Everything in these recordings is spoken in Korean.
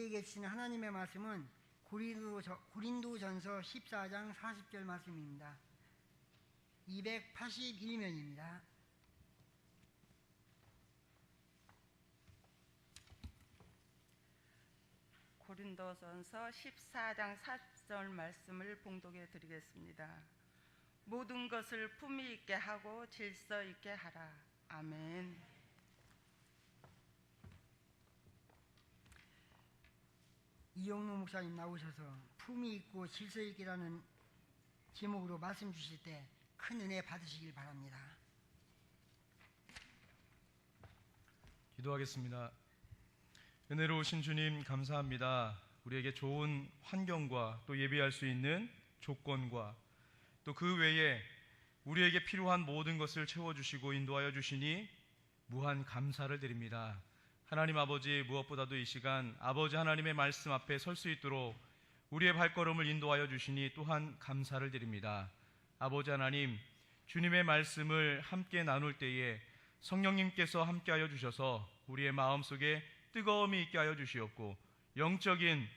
우리에게 주신 하나님의 말씀은 고린도전서 14장 40절 말씀입니다. 281면입니다. 고린도전서 14장 40절 말씀을 봉독해 드리겠습니다. 모든 것을 품위 있게 하고 질서 있게 하라. 아멘. 이용루 목사님 나오셔서 품위 있고 질서 있게라는 제목으로 말씀 주실 때 큰 은혜 받으시길 바랍니다. 기도하겠습니다. 은혜로우신 주님 감사합니다. 우리에게 좋은 환경과 또 예배할 수 있는 조건과 또 그 외에 우리에게 필요한 모든 것을 채워주시고 인도하여 주시니 무한 감사를 드립니다. 하나님 아버지, 무엇보다도 이 시간 아버지 하나님의 말씀 앞에 설 수 있도록 우리의 발걸음을 인도하여 주시니 또한 감사를 드립니다. 아버지 하나님, 주님의 말씀을 함께 나눌 때에 성령님께서 함께하여 주셔서 우리의 마음속에 뜨거움이 있게 하여 주시옵고 영적인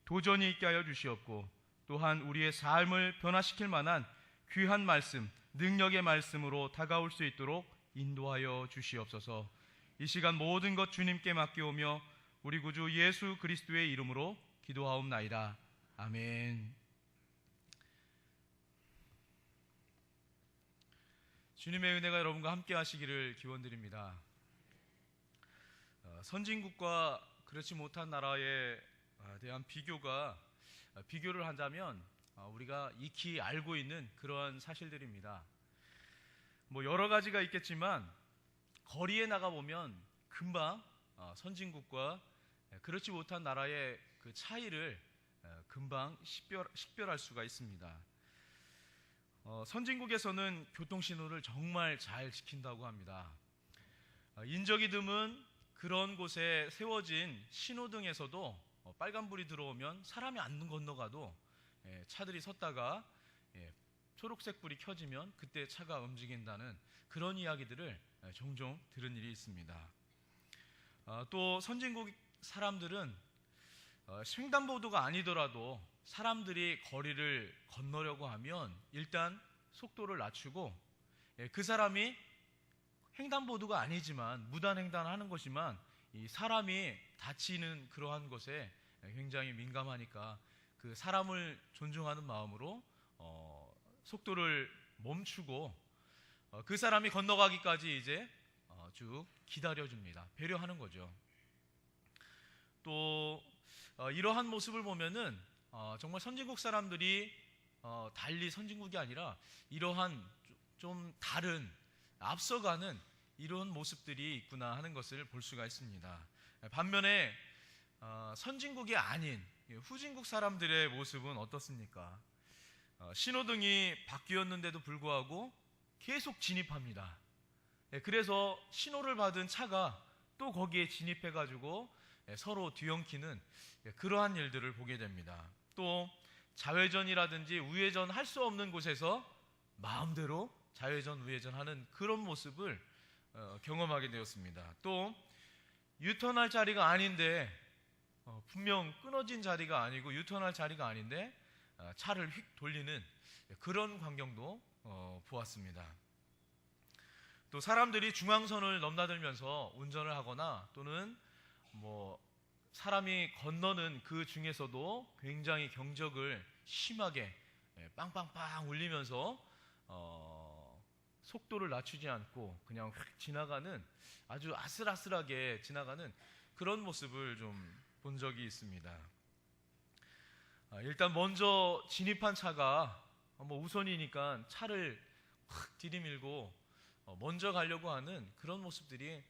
도전이 있게 하여 주시옵고 또한 우리의 삶을 변화시킬 만한 귀한 말씀, 능력의 말씀으로 다가올 수 있도록 인도하여 주시옵소서. 이 시간 모든 것 주님께 맡겨오며 우리 구주 예수 그리스도의 이름으로 기도하옵나이다. 아멘. 주님의 은혜가 여러분과 함께 하시기를 기원드립니다. 선진국과 그렇지 못한 나라에 대한 비교를 한다면 우리가 익히 알고 있는 그러한 사실들입니다. 여러 가지가 있겠지만 거리에 나가보면 금방 선진국과 그렇지 못한 나라의 그 차이를 금방 식별할 수가 있습니다. 선진국에서는 교통신호를 정말 잘 지킨다고 합니다. 인적이 드문 그런 곳에 세워진 신호등에서도 빨간불이 들어오면 사람이 안 건너가도 차들이 섰다가 초록색 불이 켜지면 그때 차가 움직인다는 그런 이야기들을 종종 들은 일이 있습니다. 또 선진국 사람들은 횡단보도가 아니더라도 사람들이 거리를 건너려고 하면 일단 속도를 낮추고 그 사람이 횡단보도가 아니지만 무단횡단하는 것이지만 이 사람이 다치는 그러한 것에 굉장히 민감하니까 그 사람을 존중하는 마음으로 속도를 멈추고 그 사람이 건너가기까지 이제 쭉 기다려줍니다. 배려하는 거죠. 또 이러한 모습을 보면은 정말 선진국 사람들이 달리 선진국이 아니라 이러한 좀 다른 앞서가는 이런 모습들이 있구나 하는 것을 볼 수가 있습니다. 반면에 선진국이 아닌 후진국 사람들의 모습은 어떻습니까? 신호등이 바뀌었는데도 불구하고 계속 진입합니다. 그래서 신호를 받은 차가 또 거기에 진입해가지고 서로 뒤엉키는 그러한 일들을 보게 됩니다. 또 좌회전이라든지 우회전 할 수 없는 곳에서 마음대로 좌회전 우회전하는 그런 모습을 경험하게 되었습니다. 또 유턴할 자리가 아닌데 분명 끊어진 자리가 아니고 유턴할 자리가 아닌데 차를 휙 돌리는 그런 광경도 보았습니다. 또 사람들이 중앙선을 넘나들면서 운전을 하거나 또는 사람이 건너는 그 중에서도 굉장히 경적을 심하게 빵빵빵 울리면서 속도를 낮추지 않고 그냥 휙 지나가는 아주 아슬아슬하게 지나가는 그런 모습을 좀 본 적이 있습니다. 일단 먼저 진입한 차가 우선이니까 차를 확 들이밀고 먼저 가려고 하는 그런 모습들이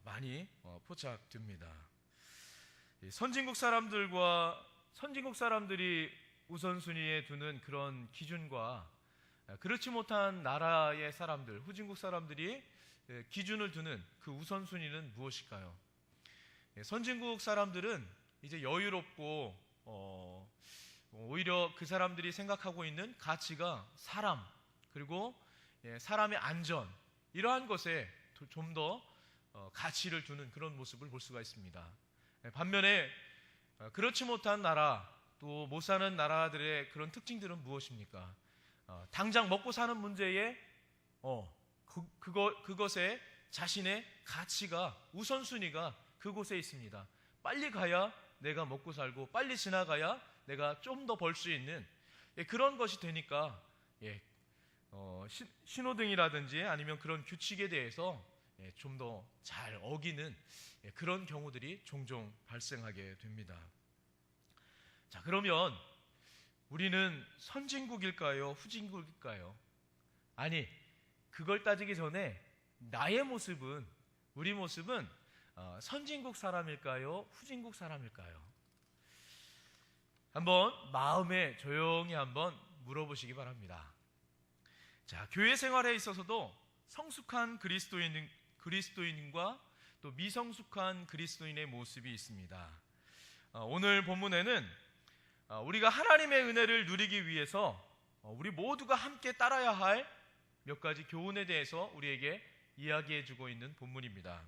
많이 포착됩니다. 선진국 사람들이 우선순위에 두는 그런 기준과 그렇지 못한 나라의 사람들, 후진국 사람들이 기준을 두는 그 우선순위는 무엇일까요? 선진국 사람들은 이제 여유롭고 오히려 그 사람들이 생각하고 있는 가치가 사람 그리고 사람의 안전 이러한 것에 좀 더 가치를 두는 그런 모습을 볼 수가 있습니다. 반면에 그렇지 못한 나라, 또 못 사는 나라들의 그런 특징들은 무엇입니까? 당장 먹고 사는 문제에 그것에 자신의 가치가, 우선순위가 그곳에 있습니다. 빨리 가야 내가 먹고 살고, 빨리 지나가야 내가 좀 더 벌 수 있는 그런 것이 되니까 신호등이라든지 아니면 그런 규칙에 대해서 좀 더 잘 어기는 그런 경우들이 종종 발생하게 됩니다. 자, 그러면 우리는 선진국일까요? 후진국일까요? 아니, 그걸 따지기 전에 우리 모습은 선진국 사람일까요? 후진국 사람일까요? 한번 마음에 조용히 한번 물어보시기 바랍니다. 자, 교회 생활에 있어서도 성숙한 그리스도인과 또 미성숙한 그리스도인의 모습이 있습니다. 오늘 본문에는 우리가 하나님의 은혜를 누리기 위해서 우리 모두가 함께 따라야 할 몇 가지 교훈에 대해서 우리에게 이야기해 주고 있는 본문입니다.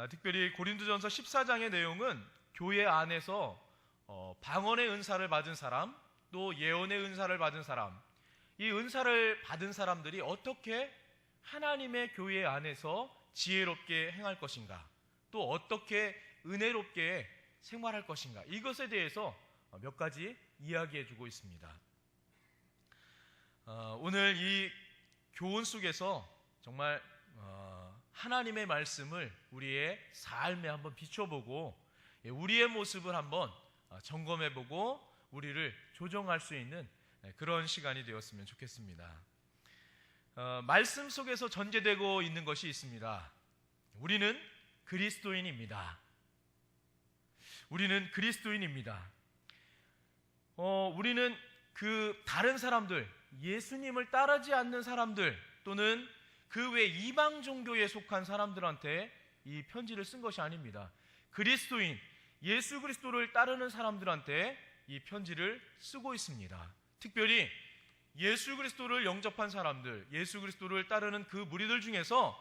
특별히 고린도전서 14장의 내용은 교회 안에서 방언의 은사를 받은 사람, 또 예언의 은사를 받은 사람, 이 은사를 받은 사람들이 어떻게 하나님의 교회 안에서 지혜롭게 행할 것인가, 또 어떻게 은혜롭게 생활할 것인가, 이것에 대해서 몇 가지 이야기해 주고 있습니다. 오늘 이 교훈 속에서 정말 하나님의 말씀을 우리의 삶에 한번 비춰보고 우리의 모습을 한번 점검해보고 우리를 조정할 수 있는 그런 시간이 되었으면 좋겠습니다. 말씀 속에서 전제되고 있는 것이 있습니다. 우리는 그리스도인입니다. 우리는 그 다른 사람들, 예수님을 따르지 않는 사람들, 또는 그 외 이방 종교에 속한 사람들한테 이 편지를 쓴 것이 아닙니다. 그리스도인, 예수 그리스도를 따르는 사람들한테 이 편지를 쓰고 있습니다. 특별히 예수 그리스도를 영접한 사람들, 예수 그리스도를 따르는 그 무리들 중에서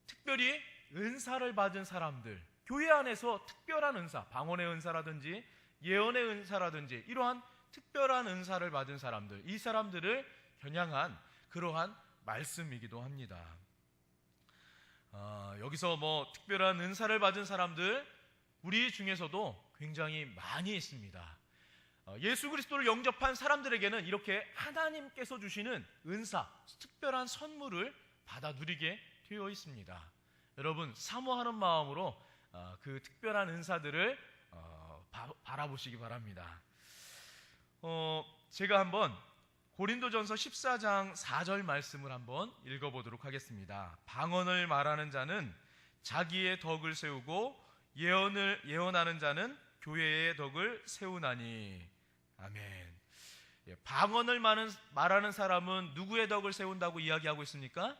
특별히 은사를 받은 사람들, 교회 안에서 특별한 은사, 방언의 은사라든지 예언의 은사라든지 이러한 특별한 은사를 받은 사람들, 이 사람들을 겨냥한 그러한 말씀이기도 합니다. 여기서 특별한 은사를 받은 사람들, 우리 중에서도 굉장히 많이 있습니다. 예수 그리스도를 영접한 사람들에게는 이렇게 하나님께서 주시는 은사, 특별한 선물을 받아 누리게 되어 있습니다. 여러분, 사모하는 마음으로 그 특별한 은사들을 바라보시기 바랍니다. 제가 한번 고린도전서 14장 4절 말씀을 한번 읽어보도록 하겠습니다. 방언을 말하는 자는 자기의 덕을 세우고 예언하는 자는 교회의 덕을 세우나니. 아멘. 방언을 말하는 사람은 누구의 덕을 세운다고 이야기하고 있습니까?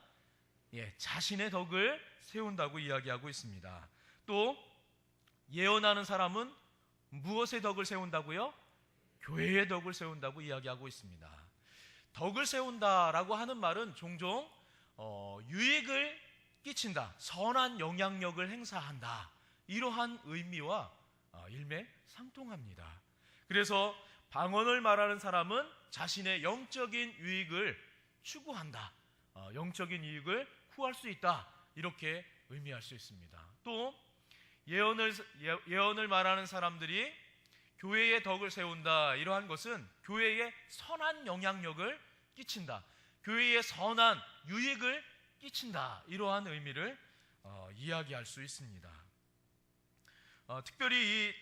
자신의 덕을 세운다고 이야기하고 있습니다. 또 예언하는 사람은 무엇의 덕을 세운다고요? 교회의 덕을 세운다고 이야기하고 있습니다. 덕을 세운다라고 하는 말은 종종 유익을 끼친다, 선한 영향력을 행사한다, 이러한 의미와 일맥상통합니다. 그래서 방언을 말하는 사람은 자신의 영적인 유익을 추구한다, 영적인 이익을 구할 수 있다, 이렇게 의미할 수 있습니다. 또 예언을 말하는 사람들이 교회의 덕을 세운다, 이러한 것은 교회에 선한 영향력을 끼친다, 교회에 선한 유익을 끼친다, 이러한 의미를 이야기할 수 있습니다. 특별히 이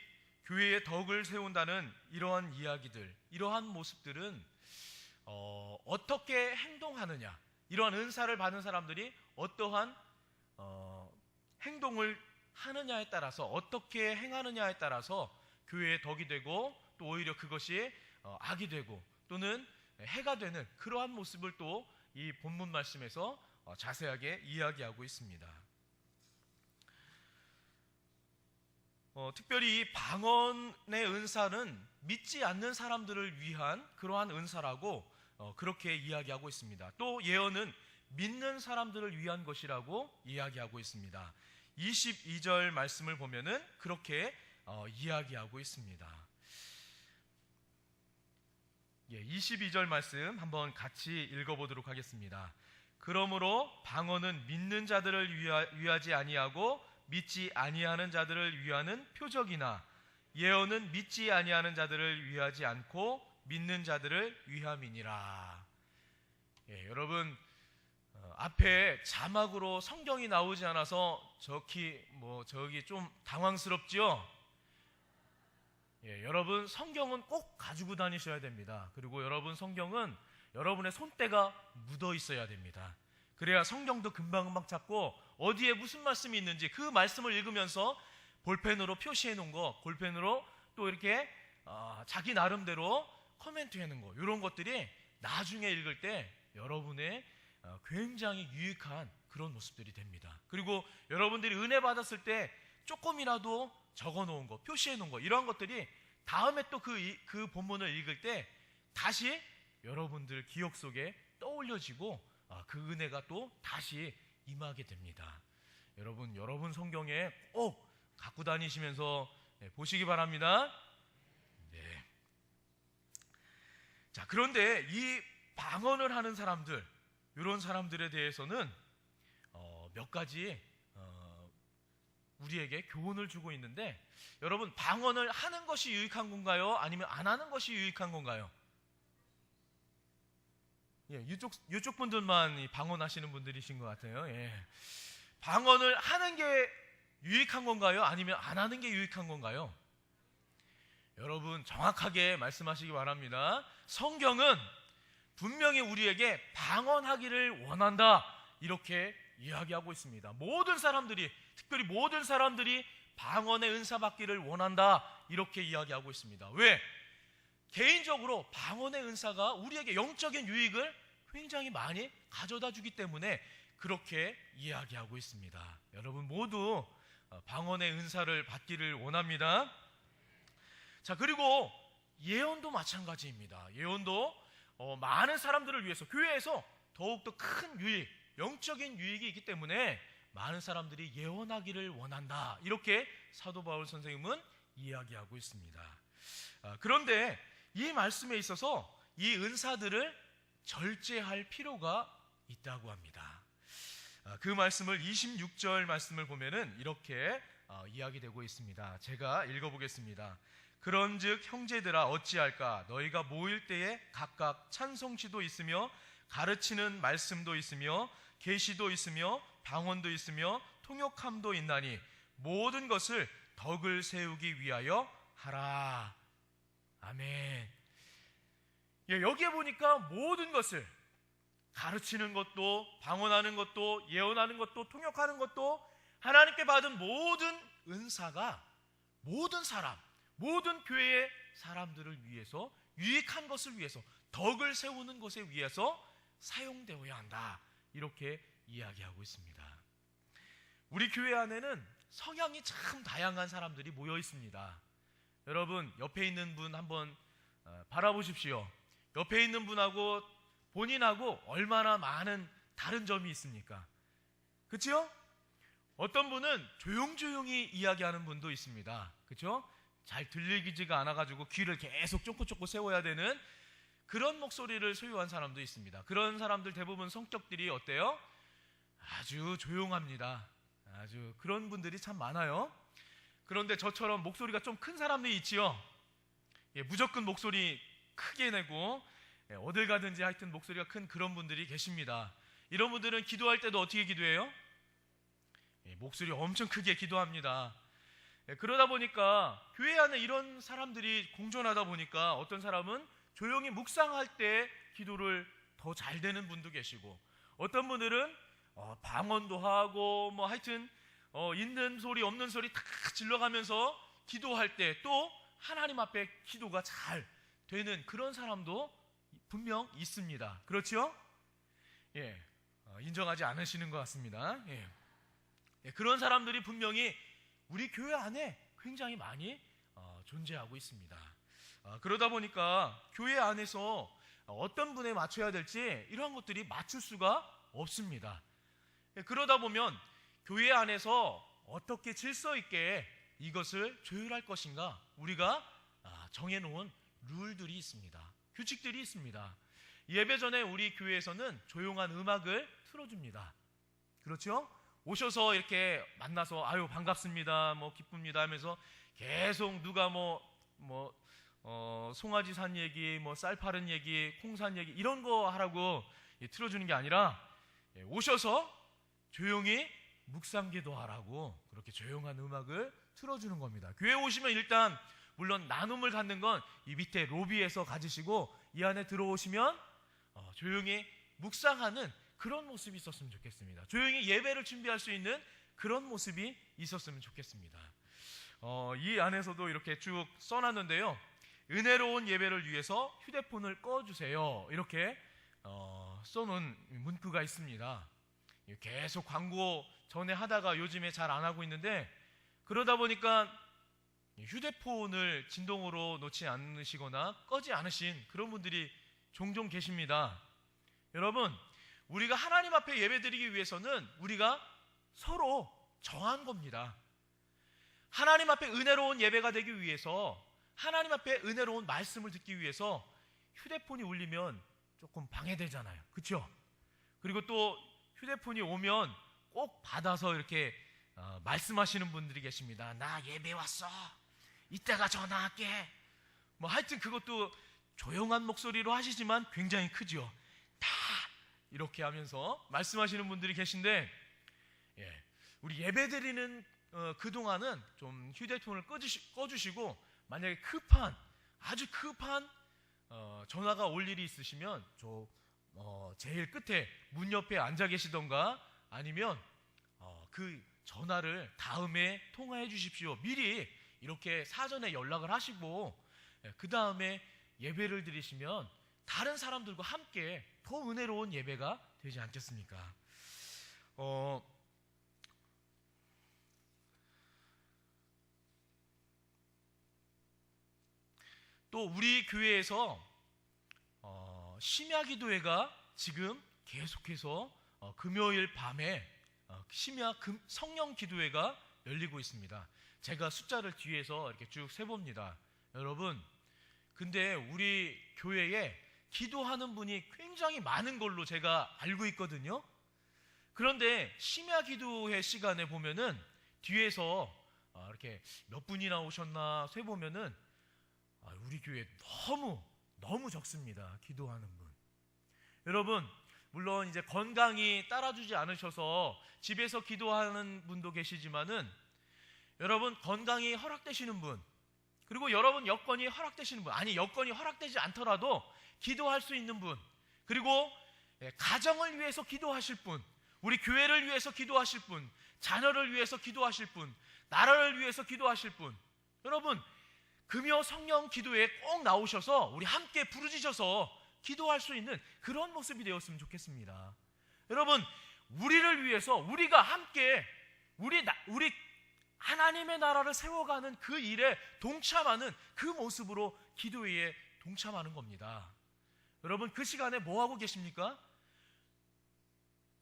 교회의 덕을 세운다는 이러한 이야기들, 이러한 모습들은 어떻게 행동하느냐, 이러한 은사를 받은 사람들이 어떠한 행동을 하느냐에 따라서, 어떻게 행하느냐에 따라서 교회의 덕이 되고, 또 오히려 그것이 악이 되고 또는 해가 되는 그러한 모습을 또 이 본문 말씀에서 자세하게 이야기하고 있습니다. 특별히 이 방언의 은사는 믿지 않는 사람들을 위한 그러한 은사라고 그렇게 이야기하고 있습니다. 또 예언은 믿는 사람들을 위한 것이라고 이야기하고 있습니다. 22절 말씀을 보면은 그렇게 이야기하고 있습니다. 22절 말씀 한번 같이 읽어보도록 하겠습니다. 그러므로 방언은 믿는 자들을 위하지 아니하고 믿지 아니하는 자들을 위하는 표적이나 예언은 믿지 아니하는 자들을 위하지 않고 믿는 자들을 위함이니라. 여러분, 앞에 자막으로 성경이 나오지 않아서 저기 좀 당황스럽지요? 여러분, 성경은 꼭 가지고 다니셔야 됩니다. 그리고 여러분, 성경은 여러분의 손때가 묻어 있어야 됩니다. 그래야 성경도 금방금방 찾고 어디에 무슨 말씀이 있는지 그 말씀을 읽으면서 볼펜으로 표시해 놓은 거, 볼펜으로 또 이렇게 자기 나름대로 코멘트해 놓은 거, 이런 것들이 나중에 읽을 때 여러분의 굉장히 유익한 그런 모습들이 됩니다. 그리고 여러분들이 은혜 받았을 때 조금이라도 적어 놓은 거, 표시해 놓은 거, 이런 것들이 다음에 또 그 본문을 읽을 때 다시 여러분들 기억 속에 떠올려지고 그 은혜가 또 다시 임하게 됩니다. 여러분 성경에 꼭 갖고 다니시면서 보시기 바랍니다. 네. 자, 그런데 이 방언을 하는 사람들, 이런 사람들에 대해서는 몇 가지 우리에게 교훈을 주고 있는데, 여러분, 방언을 하는 것이 유익한 건가요? 아니면 안 하는 것이 유익한 건가요? 이쪽 분들만 방언하시는 분들이신 것 같아요. 방언을 하는 게 유익한 건가요? 아니면 안 하는 게 유익한 건가요? 여러분, 정확하게 말씀하시기 바랍니다. 성경은 분명히 우리에게 방언하기를 원한다, 이렇게 이야기하고 있습니다. 모든 사람들이, 특별히 모든 사람들이 방언의 은사 받기를 원한다, 이렇게 이야기하고 있습니다. 왜? 개인적으로 방언의 은사가 우리에게 영적인 유익을 굉장히 많이 가져다 주기 때문에 그렇게 이야기하고 있습니다. 여러분 모두 방언의 은사를 받기를 원합니다. 자, 그리고 예언도 마찬가지입니다. 예언도 많은 사람들을 위해서, 교회에서 더욱더 큰 유익, 영적인 유익이 있기 때문에 많은 사람들이 예언하기를 원한다, 이렇게 사도 바울 선생님은 이야기하고 있습니다. 그런데 이 말씀에 있어서 이 은사들을 절제할 필요가 있다고 합니다. 그 말씀을 26절 말씀을 보면은 이렇게 이야기되고 있습니다. 제가 읽어보겠습니다. 그런즉 형제들아 어찌할까? 너희가 모일 때에 각각 찬송시도 있으며 가르치는 말씀도 있으며 계시도 있으며 방언도 있으며 통역함도 있나니 모든 것을 덕을 세우기 위하여 하라. 아멘. 여기에 보니까 모든 것을, 가르치는 것도, 방언하는 것도, 예언하는 것도, 통역하는 것도, 하나님께 받은 모든 은사가 모든 사람, 모든 교회의 사람들을 위해서, 유익한 것을 위해서, 덕을 세우는 것에 위해서 사용되어야 한다, 이렇게 이야기하고 있습니다. 우리 교회 안에는 성향이 참 다양한 사람들이 모여 있습니다. 여러분, 옆에 있는 분 한번 바라보십시오. 옆에 있는 분하고 본인하고 얼마나 많은 다른 점이 있습니까? 그렇죠? 어떤 분은 조용조용히 이야기하는 분도 있습니다. 그렇죠? 잘 들리지가 않아가지고 귀를 계속 쫑긋쫑긋 세워야 되는 그런 목소리를 소유한 사람도 있습니다. 그런 사람들 대부분 성격들이 어때요? 아주 조용합니다. 아주 그런 분들이 참 많아요. 그런데 저처럼 목소리가 좀 큰 사람들이 있지요. 무조건 목소리 크게 내고 어딜 가든지 하여튼 목소리가 큰 그런 분들이 계십니다. 이런 분들은 기도할 때도 어떻게 기도해요? 목소리 엄청 크게 기도합니다. 그러다 보니까 교회 안에 이런 사람들이 공존하다 보니까 어떤 사람은 조용히 묵상할 때 기도를 더 잘 되는 분도 계시고, 어떤 분들은 방언도 하고 하여튼 있는 소리 없는 소리 다 질러가면서 기도할 때 또 하나님 앞에 기도가 잘 되는 그런 사람도 분명 있습니다. 그렇죠? 인정하지 않으시는 것 같습니다. 그런 사람들이 분명히 우리 교회 안에 굉장히 많이 존재하고 있습니다. 그러다 보니까 교회 안에서 어떤 분에 맞춰야 될지 이러한 것들이 맞출 수가 없습니다. 그러다 보면 교회 안에서 어떻게 질서 있게 이것을 조율할 것인가? 우리가 정해놓은 룰들이 있습니다. 규칙들이 있습니다. 예배 전에 우리 교회에서는 조용한 음악을 틀어줍니다. 그렇죠? 오셔서 이렇게 만나서 아유 반갑습니다, 뭐 기쁩니다 하면서 계속 누가 송아지 산 얘기, 뭐 쌀 파른 얘기, 콩 산 얘기 이런 거 하라고 틀어주는 게 아니라 오셔서 조용히 묵상기도 하라고 그렇게 조용한 음악을 틀어주는 겁니다. 교회 오시면 일단 물론 나눔을 갖는 건 이 밑에 로비에서 가지시고 이 안에 들어오시면 조용히 묵상하는 그런 모습이 있었으면 좋겠습니다. 조용히 예배를 준비할 수 있는 그런 모습이 있었으면 좋겠습니다. 이 안에서도 이렇게 쭉 써놨는데요. 은혜로운 예배를 위해서 휴대폰을 꺼주세요. 이렇게 써놓은 문구가 있습니다. 계속 광고 전에 하다가 요즘에 잘 안 하고 있는데 그러다 보니까 휴대폰을 진동으로 놓지 않으시거나 꺼지 않으신 그런 분들이 종종 계십니다. 여러분, 우리가 하나님 앞에 예배드리기 위해서는 우리가 서로 정한 겁니다. 하나님 앞에 은혜로운 예배가 되기 위해서, 하나님 앞에 은혜로운 말씀을 듣기 위해서 휴대폰이 울리면 조금 방해되잖아요. 그렇죠? 그리고 또 휴대폰이 오면 꼭 받아서 이렇게 말씀하시는 분들이 계십니다. 나 예배 왔어. 이따가 전화할게. 뭐 하여튼 그것도 조용한 목소리로 하시지만 굉장히 크죠. 다 이렇게 하면서 말씀하시는 분들이 계신데, 우리 예배드리는 그동안은 좀 휴대폰을 꺼주시고 만약에 아주 급한 전화가 올 일이 있으시면 제일 끝에 문 옆에 앉아 계시던가 아니면 그 전화를 다음에 통화해 주십시오. 미리 이렇게 사전에 연락을 하시고 그 다음에 예배를 드리시면 다른 사람들과 함께 더 은혜로운 예배가 되지 않겠습니까? 또 우리 교회에서 심야 기도회가 지금 계속해서 금요일 밤에 심야 성령 기도회가 열리고 있습니다. 제가 숫자를 뒤에서 이렇게 쭉 세봅니다. 여러분, 근데 우리 교회에 기도하는 분이 굉장히 많은 걸로 제가 알고 있거든요. 그런데 심야 기도회 시간에 보면은 뒤에서 이렇게 몇 분이나 오셨나 세보면은 우리 교회 너무 적습니다. 기도하는 분. 여러분, 물론 이제 건강이 따라주지 않으셔서 집에서 기도하는 분도 계시지만은 여러분 건강이 허락되시는 분, 그리고 여러분 여건이 허락되시는 분, 아니 여건이 허락되지 않더라도 기도할 수 있는 분, 그리고 가정을 위해서 기도하실 분, 우리 교회를 위해서 기도하실 분, 자녀를 위해서 기도하실 분, 나라를 위해서 기도하실 분, 여러분 금요 성령 기도에 꼭 나오셔서 우리 함께 부르짖어서 기도할 수 있는 그런 모습이 되었으면 좋겠습니다. 여러분, 우리를 위해서 우리가 함께 우리 하나님의 나라를 세워가는 그 일에 동참하는 그 모습으로 기도회에 동참하는 겁니다. 여러분, 그 시간에 뭐 하고 계십니까?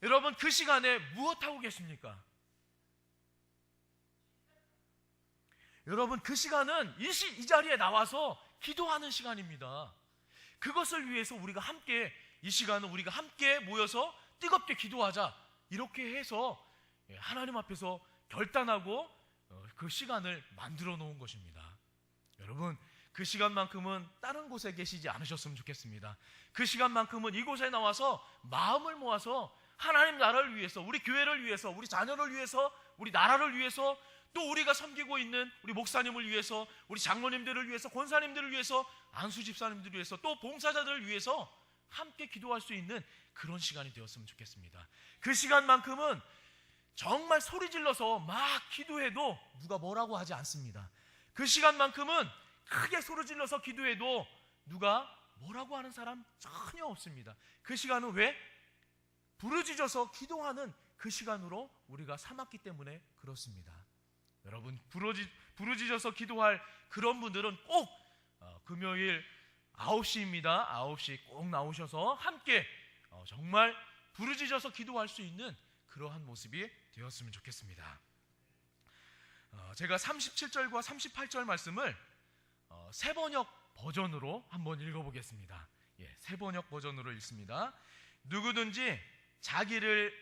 여러분, 그 시간에 무엇 하고 계십니까? 여러분, 그 시간은 이 자리에 나와서 기도하는 시간입니다. 그것을 위해서 우리가 함께, 이 시간은 우리가 함께 모여서 뜨겁게 기도하자, 이렇게 해서 하나님 앞에서 결단하고 그 시간을 만들어 놓은 것입니다. 여러분, 그 시간만큼은 다른 곳에 계시지 않으셨으면 좋겠습니다. 그 시간만큼은 이곳에 나와서 마음을 모아서 하나님 나라를 위해서, 우리 교회를 위해서, 우리 자녀를 위해서, 우리 나라를 위해서, 또 우리가 섬기고 있는 우리 목사님을 위해서, 우리 장로님들을 위해서, 권사님들을 위해서, 안수 집사님들을 위해서, 또 봉사자들을 위해서 함께 기도할 수 있는 그런 시간이 되었으면 좋겠습니다. 그 시간만큼은 정말 소리 질러서 막 기도해도 누가 뭐라고 하지 않습니다. 그 시간만큼은 크게 소리 질러서 기도해도 누가 뭐라고 하는 사람 전혀 없습니다. 그 시간은 왜? 부르짖어서 기도하는 그 시간으로 우리가 삼았기 때문에 그렇습니다. 여러분, 부르짖어서 기도할 그런 분들은 꼭 금요일 9시입니다. 9시 꼭 나오셔서 함께 정말 부르짖어서 기도할 수 있는 그러한 모습이 되었으면 좋겠습니다. 제가 37절과 38절 말씀을 새번역 버전으로 한번 읽어보겠습니다. 새번역 버전으로 읽습니다. 누구든지 자기를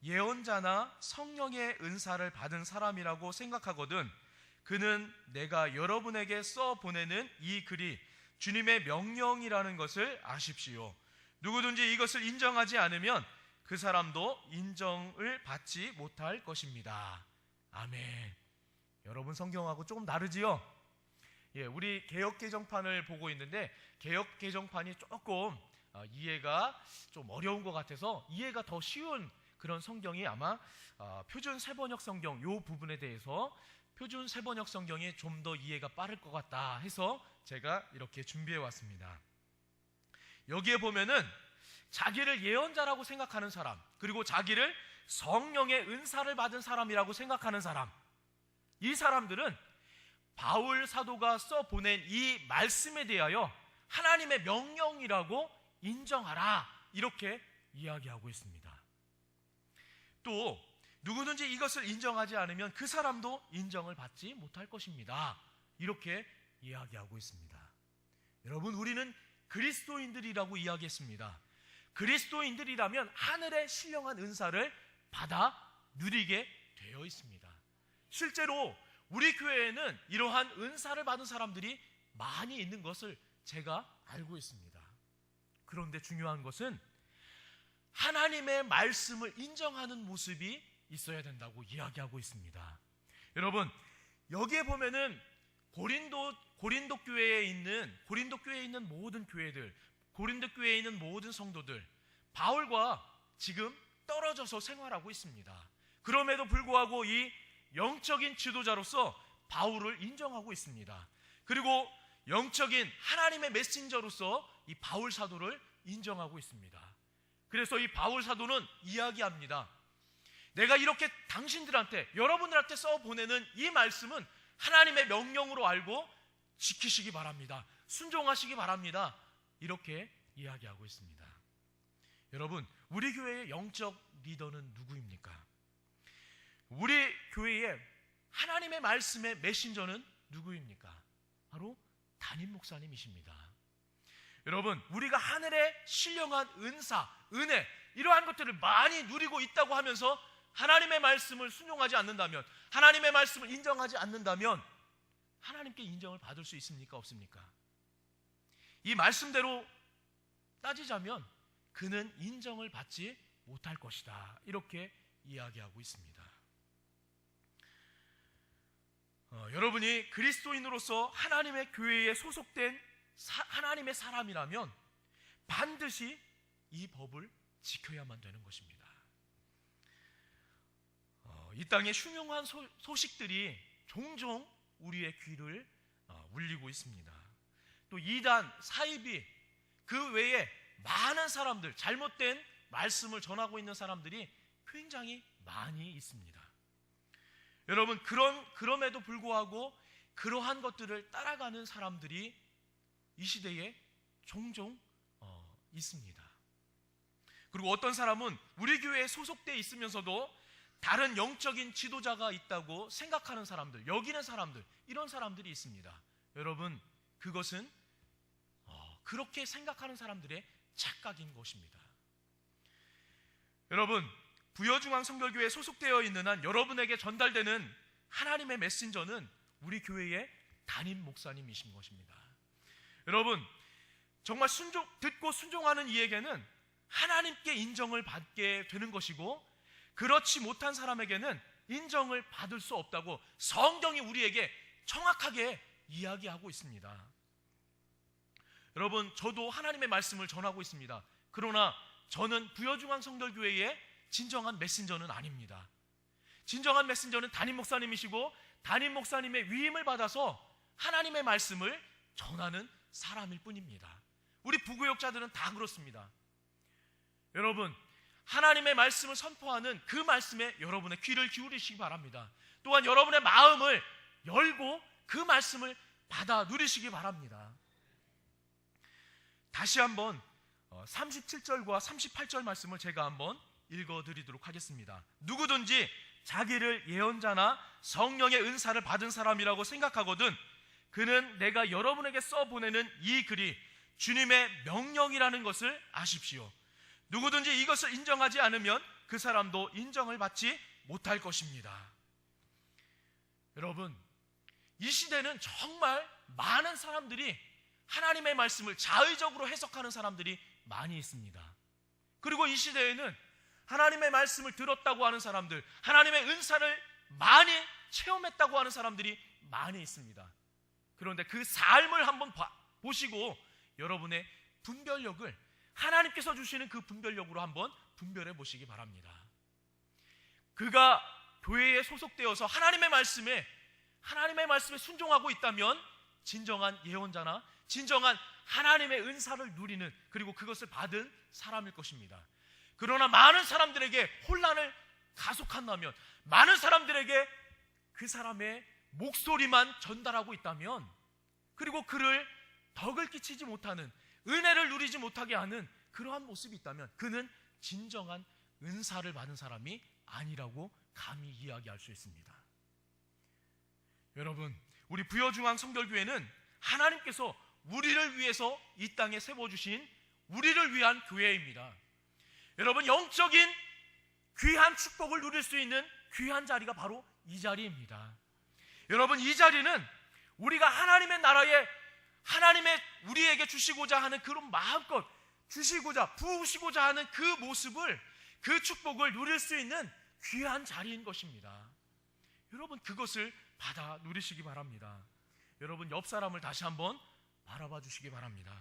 예언자나 성령의 은사를 받은 사람이라고 생각하거든 그는 내가 여러분에게 써 보내는 이 글이 주님의 명령이라는 것을 아십시오. 누구든지 이것을 인정하지 않으면 그 사람도 인정을 받지 못할 것입니다. 아멘. 여러분 성경하고 조금 다르지요? 우리 개역 개정판을 보고 있는데 개역 개정판이 조금 이해가 좀 어려운 것 같아서 이해가 더 쉬운 그런 성경이 아마 표준 세번역 성경 이 부분에 대해서 표준 세번역 성경이 좀 더 이해가 빠를 것 같다 해서 제가 이렇게 준비해 왔습니다. 여기에 보면은 자기를 예언자라고 생각하는 사람, 그리고 자기를 성령의 은사를 받은 사람이라고 생각하는 사람, 이 사람들은 바울 사도가 써 보낸 이 말씀에 대하여 하나님의 명령이라고 인정하라, 이렇게 이야기하고 있습니다. 또 누구든지 이것을 인정하지 않으면 그 사람도 인정을 받지 못할 것입니다, 이렇게 이야기하고 있습니다. 여러분, 우리는 그리스도인들이라고 이야기했습니다. 그리스도인들이라면 하늘의 신령한 은사를 받아 누리게 되어 있습니다. 실제로 우리 교회에는 이러한 은사를 받은 사람들이 많이 있는 것을 제가 알고 있습니다. 그런데 중요한 것은 하나님의 말씀을 인정하는 모습이 있어야 된다고 이야기하고 있습니다. 여러분, 여기에 보면은 고린도 교회에 있는 모든 교회들, 고린도 교회에 있는 모든 성도들, 바울과 지금 떨어져서 생활하고 있습니다. 그럼에도 불구하고 이 영적인 지도자로서 바울을 인정하고 있습니다. 그리고 영적인 하나님의 메신저로서 이 바울 사도를 인정하고 있습니다. 그래서 이 바울 사도는 이야기합니다. 내가 이렇게 당신들한테, 여러분들한테 써 보내는 이 말씀은 하나님의 명령으로 알고 지키시기 바랍니다. 순종하시기 바랍니다. 이렇게 이야기하고 있습니다. 여러분, 우리 교회의 영적 리더는 누구입니까? 우리 교회의 하나님의 말씀의 메신저는 누구입니까? 바로 담임 목사님이십니다. 여러분, 우리가 하늘의 신령한 은사, 은혜, 이러한 것들을 많이 누리고 있다고 하면서 하나님의 말씀을 순종하지 않는다면, 하나님의 말씀을 인정하지 않는다면 하나님께 인정을 받을 수 있습니까? 없습니까? 이 말씀대로 따지자면 그는 인정을 받지 못할 것이다, 이렇게 이야기하고 있습니다. 여러분이 그리스도인으로서 하나님의 교회에 소속된 하나님의 사람이라면 반드시 이 법을 지켜야만 되는 것입니다. 이 땅의 흉흉한 소식들이 종종 우리의 귀를 울리고 있습니다. 또 이단, 사이비, 그 외에 많은 사람들, 잘못된 말씀을 전하고 있는 사람들이 굉장히 많이 있습니다. 여러분, 그럼에도 불구하고 그러한 것들을 따라가는 사람들이 이 시대에 종종 있습니다. 그리고 어떤 사람은 우리 교회에 소속되어 있으면서도 다른 영적인 지도자가 있다고 생각하는 사람들, 여기는 사람들, 이런 사람들이 있습니다. 여러분, 그것은 그렇게 생각하는 사람들의 착각인 것입니다. 여러분, 부여중앙성결교회에 소속되어 있는 한 여러분에게 전달되는 하나님의 메신저는 우리 교회의 담임 목사님이신 것입니다. 여러분, 정말 듣고 순종하는 이에게는 하나님께 인정을 받게 되는 것이고, 그렇지 못한 사람에게는 인정을 받을 수 없다고 성경이 우리에게 정확하게 이야기하고 있습니다. 여러분, 저도 하나님의 말씀을 전하고 있습니다. 그러나 저는 부여중앙성결교회의 진정한 메신저는 아닙니다. 진정한 메신저는 담임 목사님이시고, 담임 목사님의 위임을 받아서 하나님의 말씀을 전하는 사람일 뿐입니다. 우리 부교역자들은 다 그렇습니다. 여러분, 하나님의 말씀을 선포하는 그 말씀에 여러분의 귀를 기울이시기 바랍니다. 또한 여러분의 마음을 열고 그 말씀을 받아 누리시기 바랍니다. 다시 한번 37절과 38절 말씀을 제가 한번 읽어드리도록 하겠습니다. 누구든지 자기를 예언자나 성령의 은사를 받은 사람이라고 생각하거든 그는 내가 여러분에게 써보내는 이 글이 주님의 명령이라는 것을 아십시오. 누구든지 이것을 인정하지 않으면 그 사람도 인정을 받지 못할 것입니다. 여러분, 이 시대는 정말 많은 사람들이 하나님의 말씀을 자의적으로 해석하는 사람들이 많이 있습니다. 그리고 이 시대에는 하나님의 말씀을 들었다고 하는 사람들, 하나님의 은사를 많이 체험했다고 하는 사람들이 많이 있습니다. 그런데 그 삶을 한번 보시고 여러분의 분별력을 하나님께서 주시는 그 분별력으로 한번 분별해 보시기 바랍니다. 그가 교회에 소속되어서 하나님의 말씀에 순종하고 있다면 진정한 예언자나 진정한 하나님의 은사를 누리는, 그리고 그것을 받은 사람일 것입니다. 그러나 많은 사람들에게 혼란을 가속한다면, 많은 사람들에게 그 사람의 목소리만 전달하고 있다면, 그리고 그를 덕을 끼치지 못하는, 은혜를 누리지 못하게 하는 그러한 모습이 있다면 그는 진정한 은사를 받은 사람이 아니라고 감히 이야기할 수 있습니다. 여러분, 우리 부여중앙 성결교회는 하나님께서 우리를 위해서 이 땅에 세워주신 우리를 위한 교회입니다. 여러분, 영적인 귀한 축복을 누릴 수 있는 귀한 자리가 바로 이 자리입니다. 여러분, 이 자리는 우리가 하나님의 나라에 하나님의 우리에게 주시고자 하는 그런 마음껏 주시고자 부으시고자 하는 그 모습을, 그 축복을 누릴 수 있는 귀한 자리인 것입니다. 여러분, 그것을 받아 누리시기 바랍니다. 여러분, 옆 사람을 다시 한번 바라봐 주시기 바랍니다.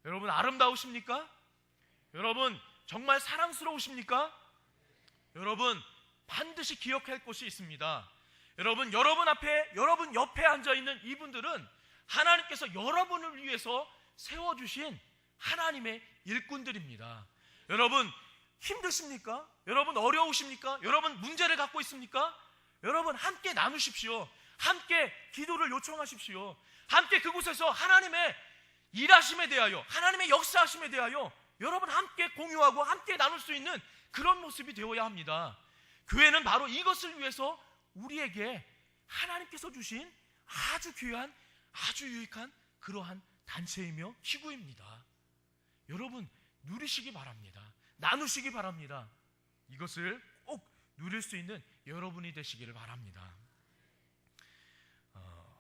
여러분, 아름다우십니까? 여러분, 정말 사랑스러우십니까? 여러분, 반드시 기억할 것이 있습니다. 여러분 앞에, 여러분 옆에 앉아있는 이분들은 하나님께서 여러분을 위해서 세워주신 하나님의 일꾼들입니다. 여러분, 힘드십니까? 여러분, 어려우십니까? 여러분, 문제를 갖고 있습니까? 여러분, 함께 나누십시오. 함께 기도를 요청하십시오. 함께 그곳에서 하나님의 일하심에 대하여, 하나님의 역사하심에 대하여 여러분 함께 공유하고 함께 나눌 수 있는 그런 모습이 되어야 합니다. 교회는 바로 이것을 위해서 우리에게 하나님께서 주신 아주 귀한, 아주 유익한 그러한 단체이며 기구입니다. 여러분, 누리시기 바랍니다. 나누시기 바랍니다. 이것을 꼭 누릴 수 있는 여러분이 되시기를 바랍니다.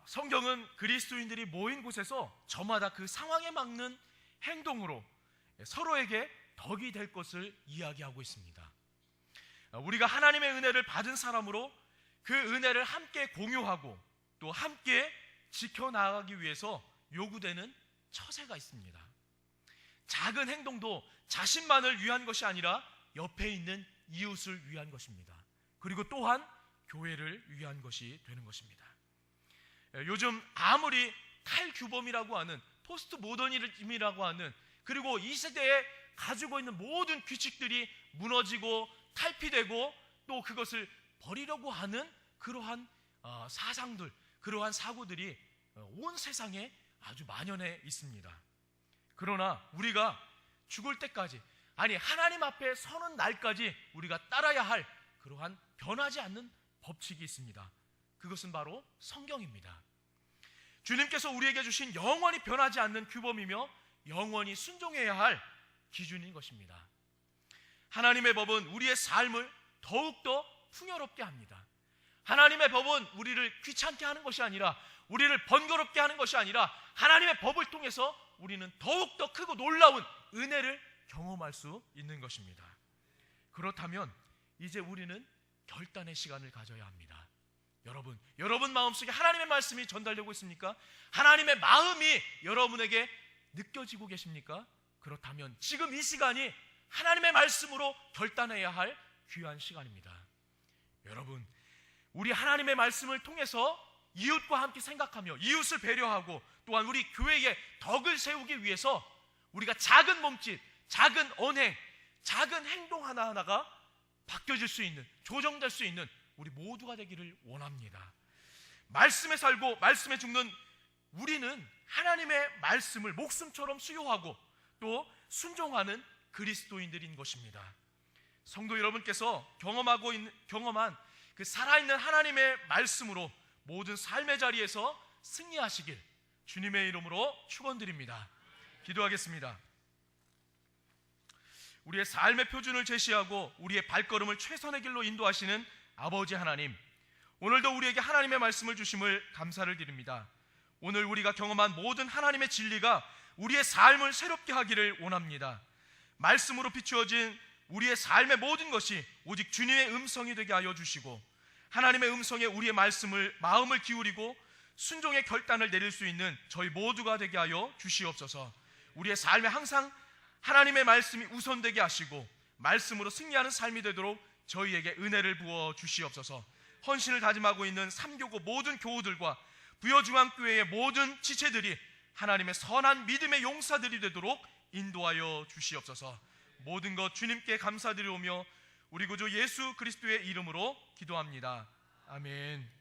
성경은 그리스도인들이 모인 곳에서 저마다 그 상황에 맞는 행동으로 서로에게 덕이 될 것을 이야기하고 있습니다. 우리가 하나님의 은혜를 받은 사람으로 그 은혜를 함께 공유하고 또 함께 지켜나가기 위해서 요구되는 처세가 있습니다. 작은 행동도 자신만을 위한 것이 아니라 옆에 있는 이웃을 위한 것입니다. 그리고 또한 교회를 위한 것이 되는 것입니다. 요즘 아무리 탈규범이라고 하는, 포스트 모더니즘이라고 하는, 그리고 이 시대에 가지고 있는 모든 규칙들이 무너지고 탈피되고 또 그것을 버리려고 하는 그러한 사상들, 그러한 사고들이 온 세상에 아주 만연해 있습니다. 그러나 우리가 죽을 때까지, 아니 하나님 앞에 서는 날까지 우리가 따라야 할 그러한 변하지 않는 법칙이 있습니다. 그것은 바로 성경입니다. 주님께서 우리에게 주신 영원히 변하지 않는 규범이며 영원히 순종해야 할 기준인 것입니다. 하나님의 법은 우리의 삶을 더욱더 풍요롭게 합니다. 하나님의 법은 우리를 귀찮게 하는 것이 아니라, 우리를 번거롭게 하는 것이 아니라, 하나님의 법을 통해서 우리는 더욱더 크고 놀라운 은혜를 경험할 수 있는 것입니다. 그렇다면 이제 우리는 결단의 시간을 가져야 합니다. 여러분 마음속에 하나님의 말씀이 전달되고 있습니까? 하나님의 마음이 여러분에게 느껴지고 계십니까? 그렇다면 지금 이 시간이 하나님의 말씀으로 결단해야 할 귀한 시간입니다. 여러분, 우리 하나님의 말씀을 통해서 이웃과 함께 생각하며 이웃을 배려하고 또한 우리 교회의 덕을 세우기 위해서 우리가 작은 몸짓, 작은 언행, 작은 행동 하나하나가 바뀌어질 수 있는, 조정될 수 있는 우리 모두가 되기를 원합니다. 말씀에 살고 말씀에 죽는 우리는 하나님의 말씀을 목숨처럼 수요하고 또 순종하는 그리스도인들인 것입니다. 성도 여러분께서 경험한 그 살아있는 하나님의 말씀으로 모든 삶의 자리에서 승리하시길 주님의 이름으로 축원드립니다. 기도하겠습니다. 우리의 삶의 표준을 제시하고 우리의 발걸음을 최선의 길로 인도하시는 아버지 하나님, 오늘도 우리에게 하나님의 말씀을 주심을 감사를 드립니다. 오늘 우리가 경험한 모든 하나님의 진리가 우리의 삶을 새롭게 하기를 원합니다. 말씀으로 비추어진 우리의 삶의 모든 것이 오직 주님의 음성이 되게 하여 주시고, 하나님의 음성에 우리의 마음을 기울이고 순종의 결단을 내릴 수 있는 저희 모두가 되게 하여 주시옵소서. 우리의 삶에 항상 하나님의 말씀이 우선되게 하시고 말씀으로 승리하는 삶이 되도록 저희에게 은혜를 부어 주시옵소서. 헌신을 다짐하고 있는 삼교구 모든 교우들과 부여중앙교회의 모든 지체들이 하나님의 선한 믿음의 용사들이 되도록 인도하여 주시옵소서. 모든 것 주님께 감사드리오며 우리 구주 예수 그리스도의 이름으로 기도합니다. 아멘.